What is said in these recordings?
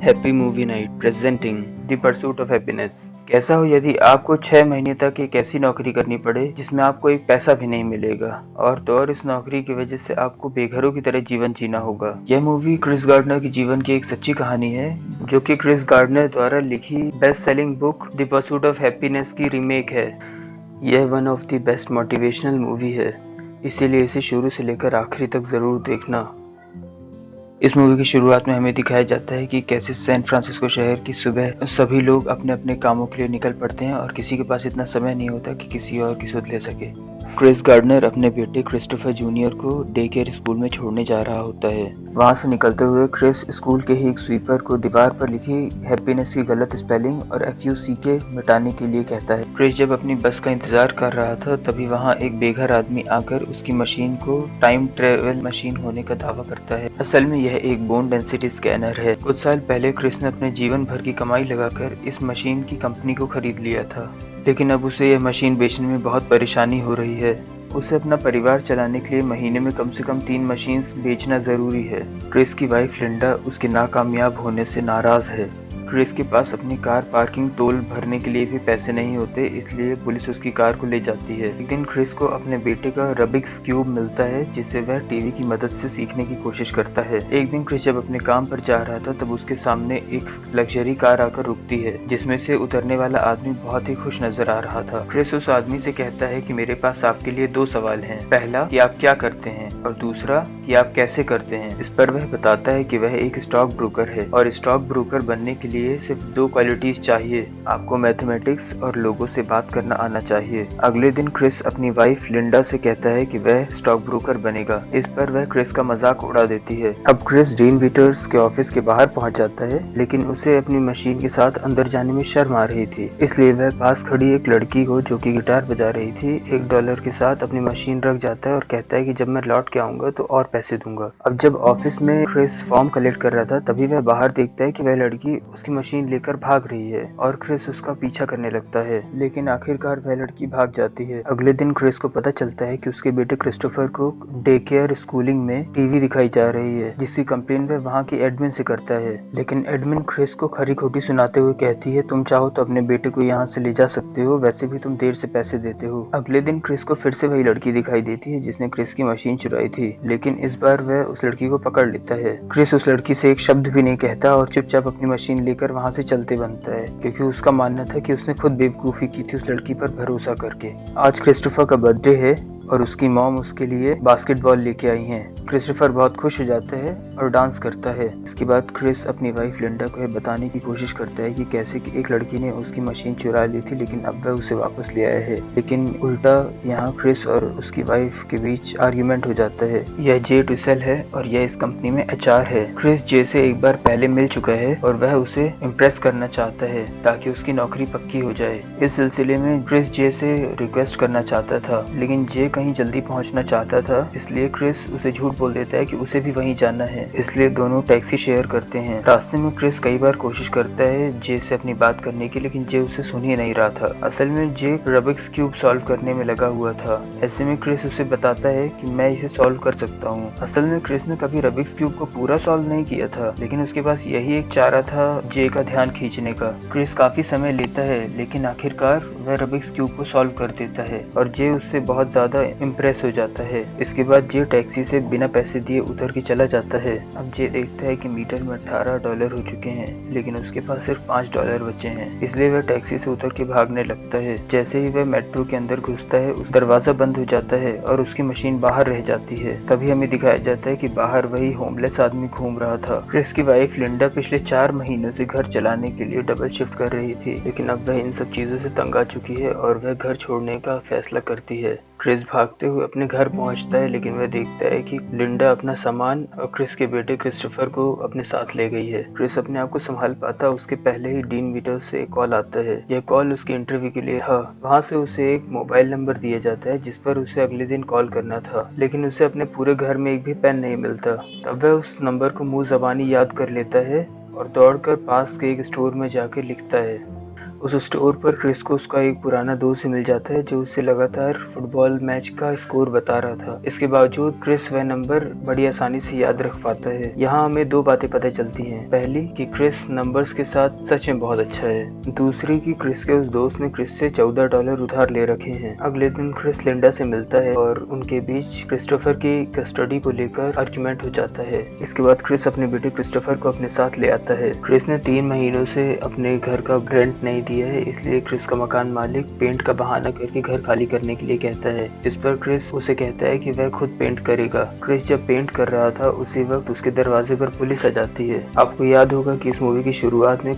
Happy movie night presenting the pursuit of happiness. कैसा हो यदि आपको 6 महीने तक एक ऐसी नौकरी करनी पड़े जिसमें आपको एक पैसा भी नहीं मिलेगा, और तो और इस नौकरी की वजह से आपको बेघरों की तरह जीवन जीना होगा। यह मूवी क्रिस गार्डनर की जीवन की एक सच्ची कहानी है, जो कि क्रिस गार्डनर द्वारा लिखी best selling book the pursuit of happiness की रीमेक है। यह one of the best motivational movie है, इसीलिए इसे शुरू से लेकर आखिरी तक जरूर देखना। इस मूवी की शुरुआत में हमें दिखाया जाता है कि कैसे सैन फ्रांसिस्को शहर की सुबह सभी लोग अपने अपने कामों के लिए निकल पड़ते हैं और किसी के पास इतना समय नहीं होता कि किसी और की सुध ले सके। क्रिस गार्डनर अपने बेटे क्रिस्टोफर जूनियर को डे केयर स्कूल में छोड़ने जा रहा होता है। वहां से निकलते हुए क्रिस स्कूल के ही एक स्वीपर को दीवार पर लिखी हैप्पीनेस की गलत स्पेलिंग और FUCK मिटाने के लिए कहता है। क्रिस जब अपनी बस का इंतजार कर रहा था, तभी वहां एक बेघर आदमी आकर उसकी मशीन को टाइम ट्रेवल मशीन होने का दावा करता है। असल में यह एक बोन डेंसिटी स्कैनर है। कुछ साल पहले क्रिस ने अपने जीवन भर की कमाई लगाकर इस मशीन की कंपनी को खरीद लिया था, लेकिन अब उसे यह मशीन बेचने में बहुत परेशानी हो रही है। उसे अपना परिवार चलाने के लिए महीने में कम से कम 3 मशीन्स बेचना जरूरी है। क्रिस की वाइफ लिंडा उसके नाकामयाब होने से नाराज है। क्रिस के पास अपनी कार पार्किंग टोल भरने के लिए भी पैसे नहीं होते, इसलिए पुलिस उसकी कार को ले जाती है। एक दिन क्रिस को अपने बेटे का रबिक्स क्यूब मिलता है, जिसे वह टीवी की मदद से सीखने की कोशिश करता है। एक दिन क्रिस जब अपने काम पर जा रहा था, तब उसके सामने एक लग्जरी कार आकर रुकती है, जिसमें से उतरने वाला आदमी बहुत ही खुश नजर आ रहा था। क्रिस उस आदमी से कहता है कि मेरे पास आपके लिए 2 सवाल हैं। पहला कि आप क्या करते हैं, और दूसरा कि आप कैसे करते हैं। इस पर वह बताता है कि वह एक स्टॉक ब्रोकर है, और स्टॉक ब्रोकर बनने के लिए सिर्फ 2 क्वालिटीज चाहिए, आपको मैथमेटिक्स और लोगों से बात करना आना चाहिए। अगले दिन क्रिस अपनी वाइफ लिंडा से कहता है कि वह स्टॉक ब्रोकर बनेगा। इस पर वह क्रिस का मजाक उड़ा देती है। अब क्रिस डीन विटर्स के ऑफिस के बाहर पहुंच जाता है, लेकिन उसे अपनी मशीन के साथ अंदर जाने में शर्म आ रही थी, इसलिए वह पास खड़ी एक लड़की को, जो कि गिटार बजा रही थी, $1 के साथ अपनी मशीन रख जाता है और कहता है कि जब मैं लौट के आऊंगा तो और पैसे दूंगा। अब जब ऑफिस में क्रिस फॉर्म कलेक्ट कर रहा था, तभी वह बाहर देखता है कि वह लड़की उसकी मशीन लेकर भाग रही है, और क्रिस उसका पीछा करने लगता है, लेकिन आखिरकार वह लड़की भाग जाती है। अगले दिन क्रिस को पता चलता है कि उसके बेटे क्रिस्टोफर को डे केयर स्कूलिंग में टीवी दिखाई जा रही है, जिसकी कंप्लेन वह वहाँ की एडमिन से करता है। लेकिन एडमिन क्रिस को खरी खोटी सुनाते हुए कहती है, तुम चाहो तो अपने बेटे को यहाँ से ले जा सकते हो, वैसे भी तुम देर से पैसे देते हो। अगले दिन क्रिस को फिर से वही लड़की दिखाई देती है जिसने क्रिस की मशीन चुराई थी, लेकिन इस बार वह उस लड़की को पकड़ लेता है। क्रिस उस लड़की से एक शब्द भी नहीं कहता और चुपचाप अपनी मशीन लेकर वहाँ से चलते बनता है, क्योंकि उसका मानना था कि उसने खुद बेवकूफी की थी उस लड़की पर भरोसा करके। आज क्रिस्टोफर का बर्थडे है और उसकी मॉम उसके लिए बास्केटबॉल लेके आई हैं। क्रिस्टोफर बहुत खुश हो जाता है और डांस करता है। इसके बाद क्रिस अपनी वाइफ लिंडा को यह बताने की कोशिश करता है कि कैसे कि एक लड़की ने उसकी मशीन चुरा ली थी, लेकिन अब वह उसे वापस ले आया है। लेकिन उल्टा यहाँ क्रिस और उसकी वाइफ के बीच आर्ग्यूमेंट हो जाता है। यह जे टुसेल है और यह इस कंपनी में HR है। क्रिस जे से एक बार पहले मिल चुका है और वह उसे इम्प्रेस करना चाहता है ताकि उसकी नौकरी पक्की हो जाए। इस सिलसिले में क्रिस जे से रिक्वेस्ट करना चाहता था, लेकिन जे कहीं जल्दी पहुंचना चाहता था, इसलिए क्रिस उसे झूठ बोल देता है कि उसे भी वहीं जाना है। इसलिए दोनों टैक्सी शेयर करते हैं। रास्ते में क्रिस कई बार कोशिश करता है जे से अपनी बात करने की, लेकिन जे उसे सुन ही नहीं रहा था। असल में जे रबिक्स क्यूब सॉल्व करने में लगा हुआ था। ऐसे में क्रिस उसे बताता है कि मैं इसे सॉल्व कर सकता हूँ। असल में क्रिस ने कभी रबिक्स क्यूब को पूरा सॉल्व नहीं किया था, लेकिन उसके पास यही एक चारा था जे का ध्यान खींचने का। क्रिस काफी समय लेता है, लेकिन आखिरकार वह रबिक्स क्यूब को सॉल्व कर देता है और जे उससे बहुत ज्यादा इम्प्रेस हो जाता है। इसके बाद जे टैक्सी से बिना पैसे दिए उतर के चला जाता है। अब जे देखता है कि मीटर में $18 हो चुके हैं, लेकिन उसके पास सिर्फ $5 बचे हैं, इसलिए वह टैक्सी से उतर के भागने लगता है। जैसे ही वह मेट्रो के अंदर घुसता है, उस दरवाजा बंद हो जाता है और उसकी मशीन बाहर रह जाती है। तभी हमें दिखाया जाता है कि बाहर वही होमलेस आदमी घूम रहा था। क्रिस की वाइफ लिंडा पिछले 4 महीनों से घर चलाने के लिए डबल शिफ्ट कर रही थी, लेकिन अब वह इन सब चीजों से तंग आ चुकी है और वह घर छोड़ने का फैसला करती है। क्रिस भागते हुए अपने घर पहुंचता है, लेकिन वह देखता है कि लिंडा अपना सामान और क्रिस के बेटे क्रिस्टोफर को अपने साथ ले गई है। क्रिस अपने आप को संभाल पाता उसके पहले ही डीन विटर्स से एक कॉल आता है। यह कॉल उसके इंटरव्यू के लिए था। वहां से उसे एक मोबाइल नंबर दिया जाता है जिस पर उसे अगले दिन कॉल करना था, लेकिन उसे अपने पूरे घर में एक भी पेन नहीं मिलता। तब वह उस नंबर को मुंह जबानी याद कर लेता है और दौड़कर पास के एक स्टोर में जाकर लिखता है। उस स्टोर पर क्रिस को उसका एक पुराना दोस्त मिल जाता है जो उसे लगातार फुटबॉल मैच का स्कोर बता रहा था। इसके बावजूद क्रिस वह नंबर बड़ी आसानी से याद रख पाता है। यहाँ हमें दो बातें पता चलती हैं। पहली कि क्रिस नंबर्स के साथ सच में बहुत अच्छा है। दूसरी कि क्रिस के उस दोस्त ने क्रिस से $14 उधार ले रखे हैं। अगले दिन क्रिस लिंडा से मिलता है और उनके बीच क्रिस्टोफर की कस्टडी को लेकर आर्ग्यूमेंट हो जाता है। इसके बाद क्रिस अपने बेटे क्रिस्टोफर को अपने साथ ले आता है। क्रिस ने 3 महीनों से अपने घर का रेंट नहीं दिया है, इसलिए क्रिस का मकान मालिक पेंट का बहाना करके घर खाली करने के लिए कहता है। इस पर क्रिस उसे कहता है कि वह खुद पेंट करेगा। क्रिस जब पेंट कर रहा था उसी वक्त उसके दरवाजे पर पुलिस आ जाती है। आपको याद होगा कि इस मूवी की शुरुआत में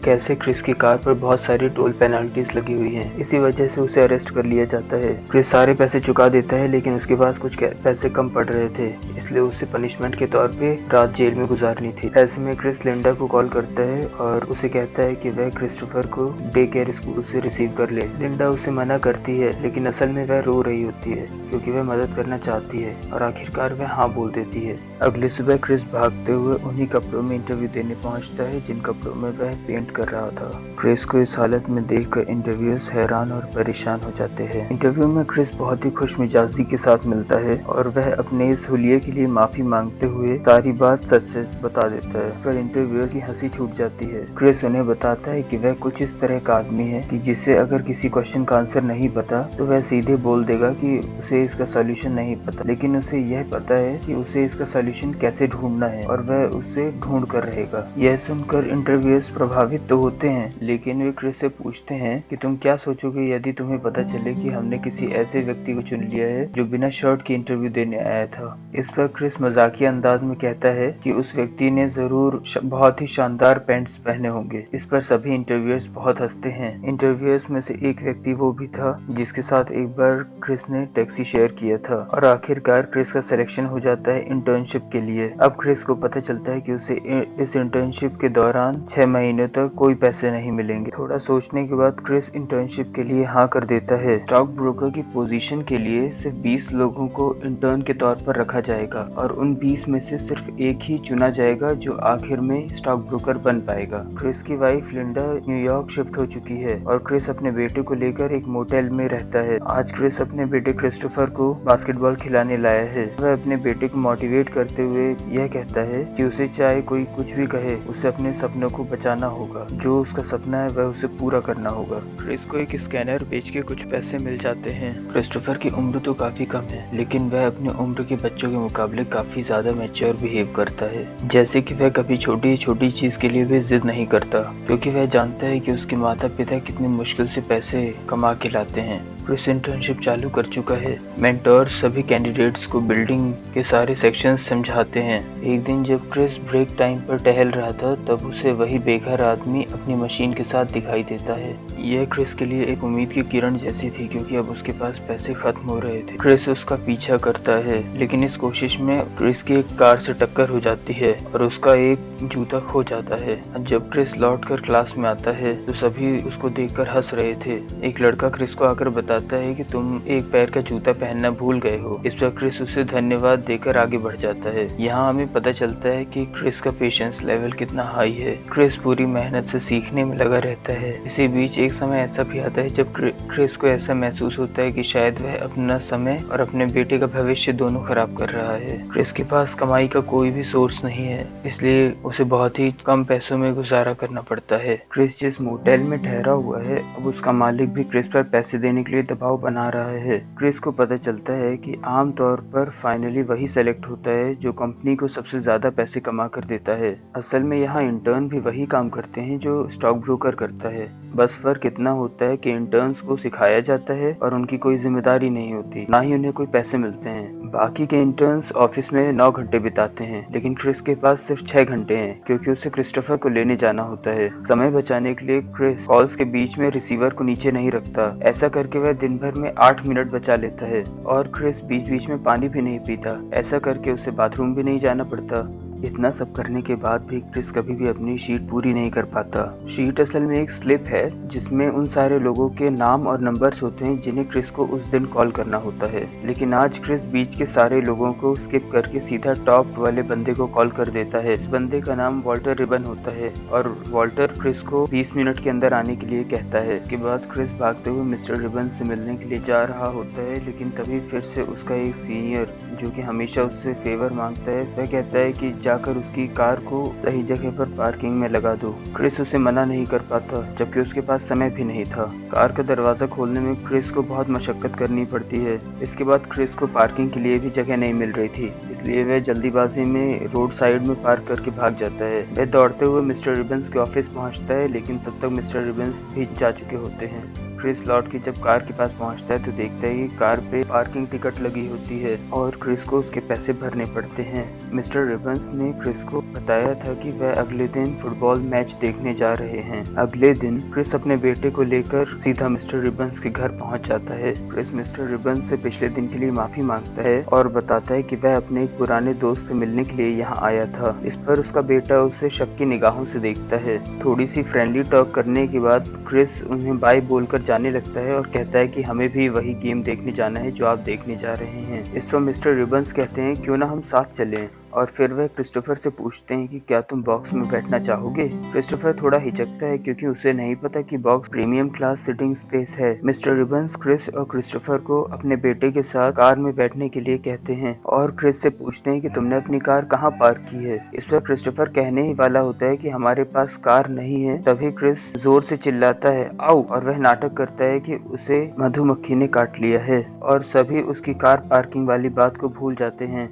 कैसे क्रिस की कार पर बहुत सारी टोल पेनल्टीज लगी हुई हैं। इसी वजह से उसे अरेस्ट कर लिया जाता है। क्रिस सारे पैसे चुका देता है, लेकिन उसके पास कुछ पैसे कम पड़ रहे थे, इसलिए उसे पनिशमेंट के तौर पे रात जेल में गुजारनी थी। ऐसे में क्रिस लिंडा को कॉल करता है और उसे कहता है कि वह क्रिस्टोफर को डे केयर स्कूल से रिसीव कर ले। लिंडा उसे मना करती है, लेकिन असल में वह रो रही होती है क्योंकि वह मदद करना चाहती है और आखिरकार वह हाँ बोल देती है। अगली सुबह क्रिस भागते हुए उन्हीं कपड़ों में इंटरव्यू देने पहुंचता है जिन कपड़ों में वह पेंट कर रहा था। क्रिस को इस हालत में देखकर इंटरव्यूअर्स हैरान और परेशान हो जाते हैं। इंटरव्यू में क्रिस बहुत ही खुश मिजाजी के साथ मिलता है और वह अपने इस हुलिये के लिए माफी मांगते हुए सारी बात सच सच बता देता है। पर इंटरव्यूअर की हंसी छूट जाती है। क्रिस उन्हें बताता है कि वह कुछ इस तरह का आदमी है कि जिसे अगर किसी क्वेश्चन का आंसर नहीं पता तो वह सीधे बोल देगा कि उसे इसका सॉल्यूशन नहीं पता, लेकिन उसे यह पता है कि उसे इसका सॉल्यूशन कैसे ढूंढना है और वह उसे ढूंढ कर रहेगा। यह सुनकर इंटरव्यूअर्स प्रभावित तो होते हैं, लेकिन वे क्रिस से पूछते हैं कि तुम क्या सोचोगे यदि तुम्हें पता चले कि हमने किसी ऐसे व्यक्ति को चुन लिया है जो बिना शर्ट के इंटरव्यू देने आया था। इस पर क्रिस मजाकिया अंदाज में कहता है कि उस व्यक्ति ने जरूर बहुत ही शानदार पैंट्स पहने होंगे। इस पर सभी इंटरव्यूअर्स बहुत हंसते हैं। इंटरव्यूअर्स में से एक व्यक्ति वो भी था जिसके साथ एक बार क्रिस ने टैक्सी शेयर किया था और आखिरकार क्रिस का सिलेक्शन हो जाता है इंटर्नशिप के लिए। अब क्रिस को पता चलता है कि उसे इस इंटर्नशिप के दौरान 6 महीनों तक कोई पैसे नहीं मिलेंगे। थोड़ा सोचने के बाद क्रिस इंटर्नशिप के लिए हाँ कर देता है। स्टॉक ब्रोकर की पोजीशन के लिए सिर्फ 20 लोगों को इंटर्न के तौर पर रखा जाएगा और उन 20 में से सिर्फ एक ही चुना जाएगा जो आखिर में स्टॉक ब्रोकर बन पाएगा। क्रिस की वाइफ लिंडा न्यूयॉर्क शिफ्ट हो चुकी है और क्रिस अपने बेटे को लेकर एक मोटेल में रहता है। आज क्रिस अपने बेटे क्रिस्टोफर को बास्केटबॉल खिलाने लाया है। वह अपने बेटे को मोटिवेट करते हुए यह कहता है कि उसे चाहे कोई कुछ भी कहे, उसे अपने सपनों को बचाना होगा। जो उसका सपना है वह उसे पूरा करना होगा। क्रिस को एक स्कैनर बेच के कुछ पैसे मिल जाते हैं। क्रिस्टोफर की उम्र तो काफी कम है, लेकिन वह अपनी उम्र के बच्चों के मुकाबले काफी ज्यादा मैच्योर बिहेव करता है। जैसे कि वह कभी छोटी छोटी चीज के लिए भी जिद नहीं करता, क्योंकि वह जानता है कि उसके माता पिता कितनी मुश्किल से पैसे कमा के लाते हैं। क्रिस इंटर्नशिप चालू कर चुका है। मेंटोर सभी कैंडिडेट्स को बिल्डिंग के सारे सेक्शंस समझाते हैं। एक दिन जब क्रिस ब्रेक टाइम पर टहल रहा था तब उसे वही बेघर आदमी अपनी मशीन के साथ दिखाई देता है। यह क्रिस के लिए एक उम्मीद की किरण जैसी थी, क्योंकि अब उसके पास पैसे खत्म हो रहे थे। क्रिस उसका पीछा करता है, लेकिन इस कोशिश में क्रिस की एक कार से टक्कर हो जाती है और उसका एक जूता खो जाता है। जब क्रिस लौटकर क्लास में आता है तो सभी उसको देखकर हंस रहे थे। एक लड़का क्रिस को आकर बताता है कि तुम एक पैर का जूता पहनना भूल गए हो। इस पर क्रिस उसे धन्यवाद देकर आगे बढ़ जाता है। यहाँ हमें पता चलता है कि क्रिस का पेशेंस लेवल कितना हाई है। क्रिस पूरी मेहनत से सीखने में लगा रहता है। इसी बीच एक समय ऐसा भी आता है जब क्रिस को ऐसा महसूस होता है कि शायद वह अपना समय और अपने बेटे का भविष्य दोनों खराब कर रहा है। क्रिस के पास कमाई का कोई भी सोर्स नहीं है, इसलिए उसे बहुत ही कम पैसों में गुजारा करना पड़ता है। क्रिस जिस मोटेल में ठहरा हुआ है, अब उसका मालिक भी क्रिस पर पैसे देने के लिए दबाव बना रहा है। क्रिस को पता चलता है कि आमतौर पर फाइनली वही सेलेक्ट होता है जो कंपनी को सबसे ज्यादा पैसे कमा कर देता है। असल में यहाँ इंटर्न भी वही काम करते हैं जो स्टॉक ब्रोकर करता है। बस फर्क इतना होता है कि इंटर्न्स को सिखाया जाता है और उनकी कोई जिम्मेदारी नहीं होती, ना ही उन्हें कोई पैसे मिलते हैं। बाकी के इंटर्न्स ऑफिस में 9 घंटे बिताते हैं, लेकिन क्रिस के पास सिर्फ 6 घंटे हैं, क्योंकि उसे क्रिस्टोफर को लेने जाना होता है। समय बचाने के लिए क्रिस कॉल्स के बीच में रिसीवर को नीचे नहीं रखता। ऐसा करके वह दिन भर में 8 मिनट बचा लेता है। और क्रिस बीच बीच में पानी भी नहीं पीता। ऐसा करके उसे बाथरूम भी नहीं जाना पड़ता। इतना सब करने के बाद भी क्रिस कभी भी अपनी शीट पूरी नहीं कर पाता। शीट असल में एक स्लिप है जिसमें उन सारे लोगों के नाम और नंबर्स होते हैं जिन्हें क्रिस को उस दिन कॉल करना होता है। लेकिन आज क्रिस बीच के सारे लोगों को स्किप करके सीधा टॉप वाले बंदे को कॉल कर देता है। इस बंदे का नाम वॉल्टर रिबन होता है और वॉल्टर क्रिस को 20 मिनट के अंदर आने के लिए कहता है। इसके बाद क्रिस भागते हुए मिस्टर रिबन से मिलने के लिए जा रहा होता है, लेकिन तभी फिर से उसका एक सीनियर जो कि हमेशा उससे फेवर मांगता है, वह कहता है कि जाकर उसकी कार को सही जगह पर पार्किंग में लगा दो। क्रिस उसे मना नहीं कर पाता जबकि उसके पास समय भी नहीं था। कार का दरवाजा खोलने में क्रिस को बहुत मशक्कत करनी पड़ती है। इसके बाद क्रिस को पार्किंग के लिए भी जगह नहीं मिल रही थी, इसलिए वह जल्दीबाजी में रोड साइड में पार्क करके भाग जाता है। वह दौड़ते हुए मिस्टर रिबन्स के ऑफिस पहुंचता है, लेकिन तब तक मिस्टर रिबन्स भी जा चुके होते हैं। क्रिस लौट के जब कार के पास पहुंचता है तो देखता है कि कार पे पार्किंग टिकट लगी होती है और क्रिस को उसके पैसे भरने पड़ते हैं। मिस्टर रिबन्स ने क्रिस को बताया था कि वह अगले दिन फुटबॉल मैच देखने जा रहे हैं। अगले दिन क्रिस अपने बेटे को लेकर सीधा मिस्टर रिबन्स के घर पहुंच जाता है। क्रिस मिस्टर रिबन्स से पिछले दिन के लिए माफी मांगता है और बताता है कि वह अपने एक पुराने दोस्त से मिलने के लिए यहाँ आया था। इस पर उसका बेटा उसे शक की निगाहों से देखता है। थोड़ी सी फ्रेंडली टॉक करने के बाद क्रिस उन्हें बाय बोलकर जाने लगता है और कहता है कि हमें भी वही गेम देखने जाना है जो आप देखने जा रहे हैं। इस पर मिस्टर रिबन्स कहते हैं क्यों ना हम साथ चलें, और फिर वह क्रिस्टोफर से पूछते हैं कि क्या तुम बॉक्स में बैठना चाहोगे। क्रिस्टोफर थोड़ा हिचकता है क्योंकि उसे नहीं पता कि box premium class sitting space है। मिस्टर रिबन्स क्रिस और क्रिस्टोफर को अपने बेटे के साथ कार में बैठने के लिए कहते हैं और क्रिस से पूछते हैं कि तुमने अपनी कार कहाँ पार्क की है। इस पर क्रिस्टोफर कहने ही वाला होता है कि हमारे पास कार नहीं है, तभी क्रिस जोर से चिल्लाता है आओ, और वह नाटक करता है कि उसे मधुमक्खी ने काट लिया है और सभी उसकी कार पार्किंग वाली बात को भूल जाते हैं।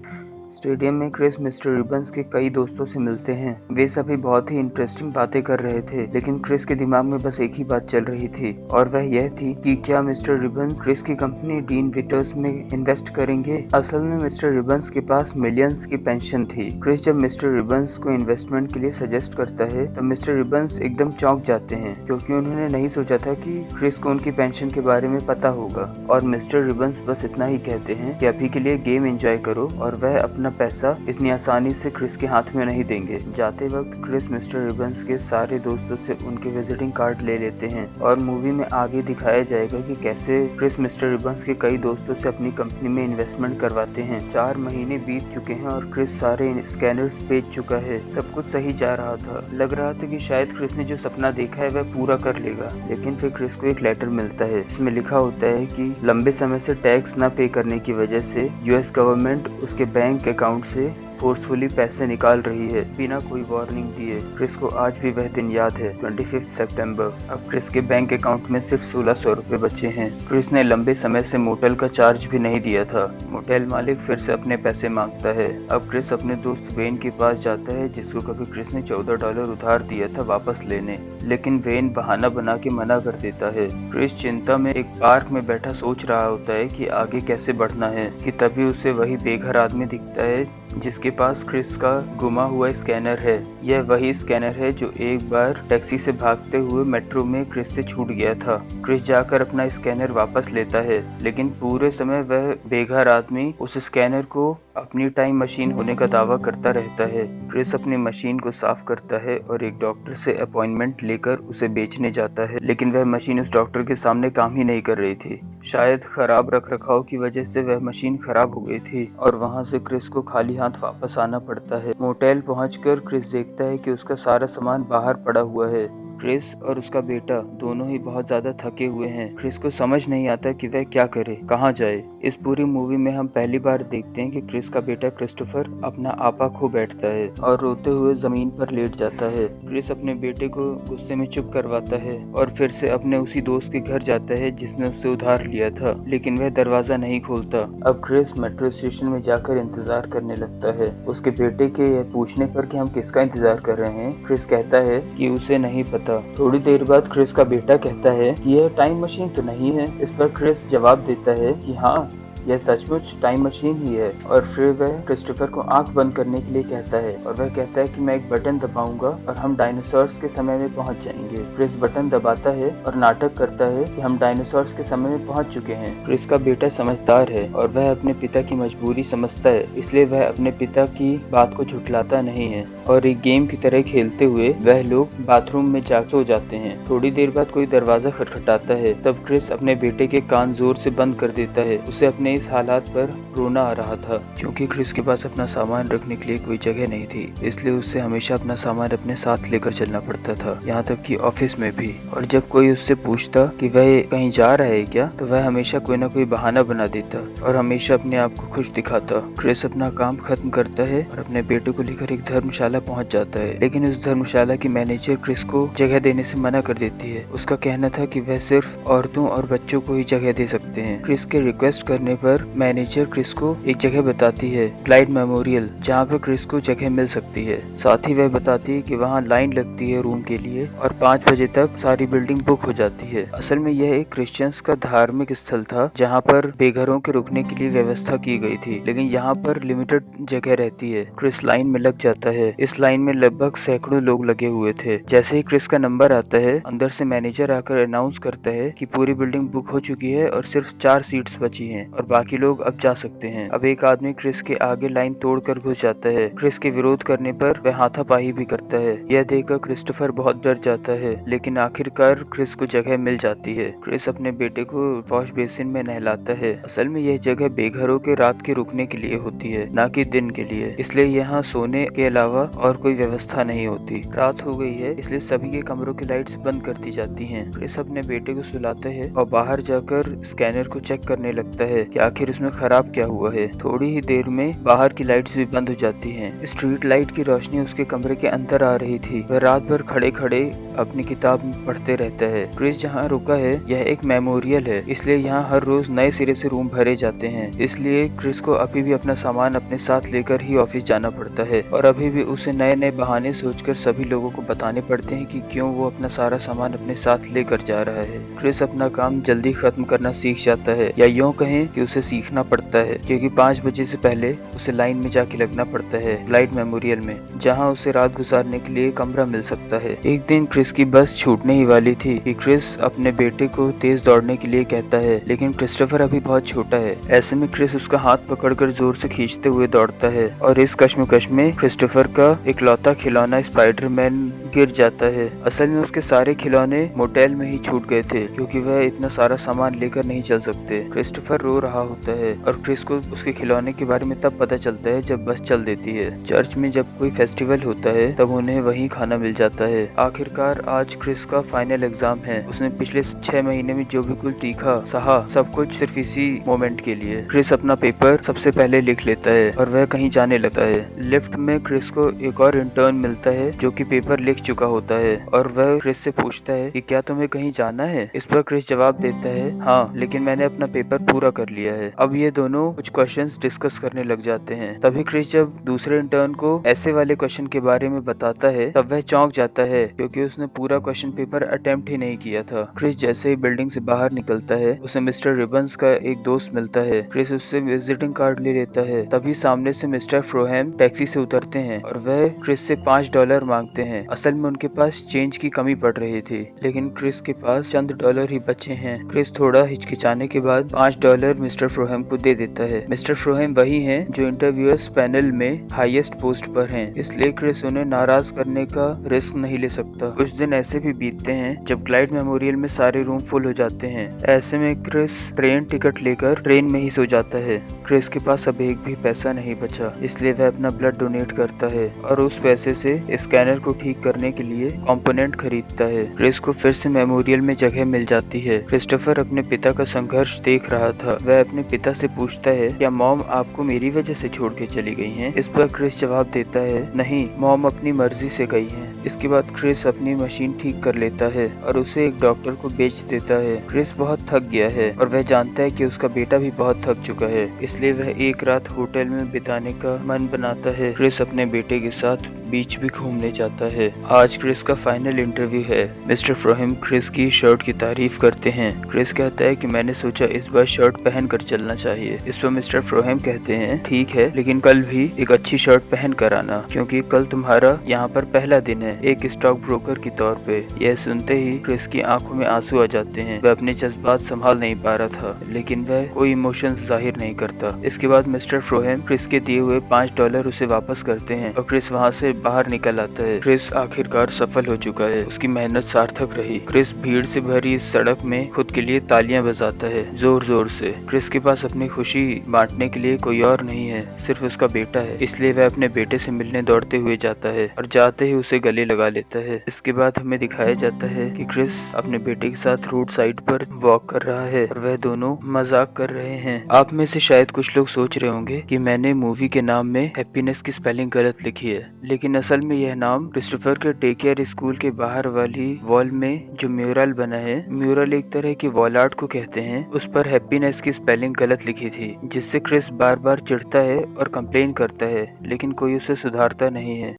स्टेडियम में क्रिस मिस्टर रिबन्स के कई दोस्तों से मिलते हैं। वे सभी बहुत ही इंटरेस्टिंग बातें कर रहे थे, लेकिन क्रिस के दिमाग में बस एक ही बात चल रही थी और वह यह थी कि क्या मिस्टर रिबन्स क्रिस की कंपनी डीन विटर्स में इन्वेस्ट करेंगे। असल में मिस्टर रिबन्स के पास मिलियंस की पेंशन थी। क्रिस जब मिस्टर रिबन्स को इन्वेस्टमेंट के लिए सजेस्ट करता है तब मिस्टर रिबन्स एकदम चौंक जाते हैं क्योंकि उन्होंने नहीं सोचा था कि क्रिस को उनकी पेंशन के बारे में पता होगा। और मिस्टर रिबन्स बस इतना ही कहते हैं कि अभी के लिए गेम एंजॉय करो, और वह अपना पैसा इतनी आसानी से क्रिस के हाथ में नहीं देंगे। जाते वक्त क्रिस मिस्टर रिबन्स के सारे दोस्तों से उनके विजिटिंग कार्ड ले लेते हैं और मूवी में आगे दिखाया जाएगा कि कैसे क्रिस मिस्टर रिबन्स के कई दोस्तों से अपनी कंपनी में इन्वेस्टमेंट करवाते हैं। 4 महीने बीत चुके हैं और क्रिस सारे स्कैनर्स बेच चुका है। सब कुछ सही जा रहा था। लग रहा था कि शायद क्रिस ने जो सपना देखा है वह पूरा कर लेगा, लेकिन फिर क्रिस को एक लेटर मिलता है। इसमें लिखा होता है कि लंबे समय से टैक्स न पे करने की वजह से यूएस गवर्नमेंट उसके बैंक अकाउंट से फोर्सफुली पैसे निकाल रही है बिना कोई वार्निंग दिए। क्रिस को आज भी वह दिन याद है, 25 सितंबर। अब क्रिस के बैंक अकाउंट में सिर्फ 1600 रुपए बचे हैं। क्रिस ने लंबे समय से मोटेल का चार्ज भी नहीं दिया था। मोटेल मालिक फिर से अपने पैसे मांगता है। अब क्रिस अपने दोस्त वेन के पास जाता है जिसको कभी क्रिस ने $14 उधार दिया था वापस लेने, लेकिन वेन बहाना बना के मना कर देता है। क्रिस चिंता में एक पार्क में बैठा सोच रहा होता है कि आगे कैसे बढ़ना है कि तभी उसे वही बेघर आदमी दिखता है जिसके पास क्रिस का गुमा हुआ स्कैनर है। यह वही स्कैनर है जो एक बार टैक्सी से भागते हुए मेट्रो में क्रिस से छूट गया था। क्रिस जाकर अपना स्कैनर वापस लेता है, लेकिन पूरे समय वह बेघर आदमी उस स्कैनर को अपनी टाइम मशीन होने का दावा करता रहता है। क्रिस अपनी मशीन को साफ करता है और एक डॉक्टर से अपॉइंटमेंट लेकर उसे बेचने जाता है, लेकिन वह मशीन उस डॉक्टर के सामने काम ही नहीं कर रही थी। शायद खराब रखरखाव की वजह से वह मशीन खराब हो गई थी और वहां से क्रिस को खाली हाथ वापस आना पड़ता है। मोटेल पहुंचकर क्रिस देखता है कि उसका सारा सामान बाहर पड़ा हुआ है। क्रिस और उसका बेटा दोनों ही बहुत ज्यादा थके हुए हैं। क्रिस को समझ नहीं आता कि वह क्या करे, कहाँ जाए। इस पूरी मूवी में हम पहली बार देखते हैं कि क्रिस का बेटा क्रिस्टोफर अपना आपा खो बैठता है और रोते हुए जमीन पर लेट जाता है। क्रिस अपने बेटे को गुस्से में चुप करवाता है और फिर से अपने उसी दोस्त के घर जाता है जिसने उससे उधार लिया था, लेकिन वह दरवाजा नहीं खोलता। अब क्रिस मेट्रो स्टेशन में जाकर इंतजार करने लगता है। उसके बेटे के यह पूछने पर कि हम किसका इंतजार कर रहे हैं, क्रिस कहता है कि उसे नहीं पता। थोड़ी देर बाद क्रिस का बेटा कहता है कि यह टाइम मशीन तो नहीं है। इस पर क्रिस जवाब देता है कि हाँ, यह सचमुच टाइम मशीन ही है। और फिर वह क्रिस्टोफर को आंख बंद करने के लिए कहता है और वह कहता है कि मैं एक बटन दबाऊंगा और हम डायनासोर्स के समय में पहुंच जाएंगे। क्रिस बटन दबाता है और नाटक करता है कि हम डायनासोर्स के समय में पहुंच चुके हैं। क्रिस का बेटा समझदार है और वह अपने पिता की मजबूरी समझता है, इसलिए वह अपने पिता की बात को झुठलाता नहीं है और एक गेम की तरह खेलते हुए वह लोग बाथरूम में जा सो जाते हैं। थोड़ी देर बाद कोई दरवाजा खटखटाता है, तब क्रिस अपने बेटे के कान जोर से बंद कर देता है। उसे अपने इस हालात पर रोना आ रहा था क्योंकि क्रिस के पास अपना सामान रखने के लिए कोई जगह नहीं थी, इसलिए उसे हमेशा अपना सामान अपने साथ लेकर चलना पड़ता था, यहाँ तक कि ऑफिस में भी। और जब कोई उससे पूछता कि वह कहीं जा रहा है क्या, तो वह हमेशा कोई ना कोई बहाना बना देता और हमेशा अपने आप को खुश दिखाता। क्रिस अपना काम खत्म करता है और अपने बेटे को लेकर एक धर्मशाला पहुंच जाता है, लेकिन उस धर्मशाला की मैनेजर क्रिस को जगह देने से मना कर देती है। उसका कहना था कि वह सिर्फ औरतों और बच्चों को ही जगह दे सकते हैं। क्रिस के रिक्वेस्ट करने पर मैनेजर क्रिस को एक जगह बताती है, क्लाइड मेमोरियल, जहाँ पर क्रिस को जगह मिल सकती है। साथ ही वह बताती है कि वहाँ लाइन लगती है रूम के लिए और 5 बजे तक सारी बिल्डिंग बुक हो जाती है। असल में यह एक क्रिश्चियंस का धार्मिक स्थल था जहाँ पर बेघरों के रुकने के लिए व्यवस्था की गई थी, लेकिन यहाँ पर लिमिटेड जगह रहती है। क्रिस लाइन में लग जाता है। इस लाइन में लगभग सैकड़ों लोग लगे हुए थे। जैसे ही क्रिस का नंबर आता है, अंदर से मैनेजर आकर अनाउंस करता है कि पूरी बिल्डिंग बुक हो चुकी है और सिर्फ 4 सीट्स बची हैं और बाकी लोग अब जा सकते हैं। अब एक आदमी क्रिस के आगे लाइन तोड़कर घुस जाता है। क्रिस के विरोध करने पर वह हाथापाई भी करता है। यह देखकर क्रिस्टोफर बहुत डर जाता है, लेकिन आखिरकार क्रिस को जगह मिल जाती है। क्रिस अपने बेटे को वॉश बेसिन में नहलाता है। असल में यह जगह बेघरों के रात के रुकने के लिए होती है, न कि दिन के लिए, इसलिए यहाँ सोने के अलावा और कोई व्यवस्था नहीं होती। रात हो गई है, इसलिए सभी के कमरों की लाइट्स बंद कर दी जाती हैं। क्रिस अपने बेटे को सुलाता है और बाहर जाकर स्कैनर को चेक करने लगता है कि आखिर उसमें खराब क्या हुआ है। थोड़ी ही देर में बाहर की लाइट्स भी बंद हो जाती हैं। स्ट्रीट लाइट की रोशनी उसके कमरे के अंदर आ रही थी। वह रात भर खड़े खड़े अपनी किताब पढ़ते रहता है। क्रिस जहाँ रुका है यह एक मेमोरियल है, इसलिए यहाँ हर रोज नए सिरे से रूम भरे जाते हैं। इसलिए क्रिस को अभी भी अपना सामान अपने साथ लेकर ही ऑफिस जाना पड़ता है और अभी भी उसे नए नए बहाने सोचकर सभी लोगों को बताने पड़ते हैं कि क्यों वो अपना सारा सामान अपने साथ लेकर जा रहा है। क्रिस अपना काम जल्दी खत्म करना सीख जाता है, या यूँ कहें कि उसे सीखना पड़ता है, क्योंकि 5 बजे से पहले उसे लाइन में जाके लगना पड़ता है क्लाइड मेमोरियल में, जहाँ उसे रात गुजारने के लिए कमरा मिल सकता है। एक दिन क्रिस की बस छूटने ही वाली थी कि क्रिस अपने बेटे को तेज दौड़ने के लिए कहता है, लेकिन क्रिस्टोफर अभी बहुत छोटा है। ऐसे में क्रिस उसका हाथ पकड़कर जोर से खींचते हुए दौड़ता है और इस कश्मकश में क्रिस्टोफर का इकलौता खिलौना स्पाइडरमैन गिर जाता है। असल में उसके सारे खिलौने मोटेल में ही छूट गए थे, क्योंकि वह इतना सारा सामान लेकर नहीं चल सकते। क्रिस्टोफर रो रहा होता है और क्रिस को उसके खिलौने के बारे में तब पता चलता है जब बस चल देती है। चर्च में जब कोई फेस्टिवल होता है तब उन्हें वहीं खाना मिल जाता है। आखिरकार आज क्रिस का फाइनल एग्जाम है। उसने पिछले 6 महीने में जो भी कुछ सीखा सहा, सब कुछ सिर्फ इसी मोमेंट के लिए। क्रिस अपना पेपर सबसे पहले लिख लेता है और वह कहीं जाने लगता है। लिफ्ट में क्रिस को एक और इंटर्न मिलता है जो कि पेपर लिख चुका होता है और वह क्रिस से पूछता है कि क्या तुम्हें कहीं जाना है। इस पर क्रिस जवाब देता है, हाँ, लेकिन मैंने अपना पेपर पूरा कर लिया है। अब ये दोनों कुछ क्वेश्चंस डिस्कस करने लग जाते हैं। तभी क्रिस जब दूसरे इंटर्न को ऐसे वाले क्वेश्चन के बारे में बताता है तब वह चौंक जाता है, क्योंकि उसने पूरा क्वेश्चन पेपर अटेम्प्ट ही नहीं किया था। क्रिस जैसे ही बिल्डिंग से बाहर निकलता है उसे मिस्टर रिबन्स का एक दोस्त मिलता है। क्रिस उससे विजिटिंग कार्ड ले लेता है। तभी सामने से मिस्टर फ्रोहेम टैक्सी से उतरते हैं और वह क्रिस से $5 मांगते हैं। असल में उनके पास चेंज की कमी पड़ रही थी, लेकिन क्रिस के पास चंद डॉलर ही बचे हैं। क्रिस थोड़ा हिचकिचाने के बाद $5 मिस्टर फ्रोहेम को दे देता है। मिस्टर फ्रोहेम वही हैं जो इंटरव्यूअर्स पैनल में हाईएस्ट पोस्ट पर हैं, इसलिए क्रिस उन्हें नाराज करने का रिस्क नहीं ले सकता। कुछ दिन ऐसे भी बीतते हैं जब क्लाइड मेमोरियल में सारे रूम फुल हो जाते हैं। ऐसे में क्रिस ट्रेन टिकट लेकर ट्रेन में ही सो जाता है। क्रिस के पास अब एक भी पैसा नहीं बचा, इसलिए वह अपना ब्लड डोनेट करता है और उस पैसे से स्कैनर को ठीक करने के लिए कंपोनेंट खरीदता है। क्रिस को फिर से मेमोरियल में जगह मिल जाती है। क्रिस्टोफर अपने पिता का संघर्ष देख रहा था। वह अपने पिता से पूछता है, क्या मॉम आपको मेरी वजह से छोड़ के चली गई हैं? इस पर क्रिस जवाब देता है, नहीं, मॉम अपनी मर्जी से गई हैं। इसके बाद क्रिस अपनी मशीन ठीक कर लेता है और उसे एक डॉक्टर को बेच देता है। क्रिस बहुत थक गया है और वह जानता है कि उसका बेटा भी बहुत थक चुका है, इसलिए वह एक रात होटल में बिताने का मन बनाता है। क्रिस अपने बेटे के साथ बीच भी घूमने जाता है। आज क्रिस का फाइनल इंटरव्यू है। मिस्टर फ्रोहेम क्रिस की शर्ट की तारीफ करते हैं। क्रिस कहता है कि मैंने सोचा इस बार शर्ट पहन कर चलना चाहिए। इस पर मिस्टर फ्रोहेम कहते हैं ठीक है, लेकिन कल भी एक अच्छी शर्ट पहन कर आना, क्योंकि कल तुम्हारा यहाँ पर पहला दिन है एक स्टॉक ब्रोकर के तौर पे। यह सुनते ही क्रिस की आंखों में आंसू आ जाते हैं। वह अपने जज्बात संभाल नहीं पा रहा था, लेकिन वह कोई इमोशंस जाहिर नहीं करता। इसके बाद मिस्टर फ्रोहेम क्रिस के दिए हुए $5 उसे वापस करते हैं और क्रिस वहाँ से बाहर निकल आता है। क्रिस आखिरकार सफल हो चुका है, उसकी मेहनत सार्थक रही। क्रिस भीड़ से भरी इस सड़क में खुद के लिए तालियां बजाता है जोर जोर से। क्रिस के पास अपनी खुशी बांटने के लिए कोई और नहीं है, सिर्फ उसका बेटा है। इसलिए वह अपने बेटे से मिलने दौड़ते हुए जाता है और जाते ही उसे गले लगा लेता है। इसके बाद हमें दिखाया जाता है कि क्रिस अपने बेटे के साथ रोड साइड पर वॉक कर रहा है और वह दोनों मजाक कर रहे हैं। आप में से शायद कुछ लोग सोच रहे होंगे कि मैंने मूवी के नाम में हैप्पीनेस की स्पेलिंग गलत लिखी है, लेकिन असल में यह नाम क्रिस्टोफर के टेक केयर स्कूल के बाहर वाली वॉल में जो म्यूरल बना है, म्यूरल एक तरह की वॉल आर्ट को कहते हैं, उस पर हैप्पीनेस की स्पेलिंग गलत लिखी थी, जिससे क्रिस बार बार चिढ़ता है और कंप्लेन करता है, लेकिन कोई उसे सुधारता नहीं है।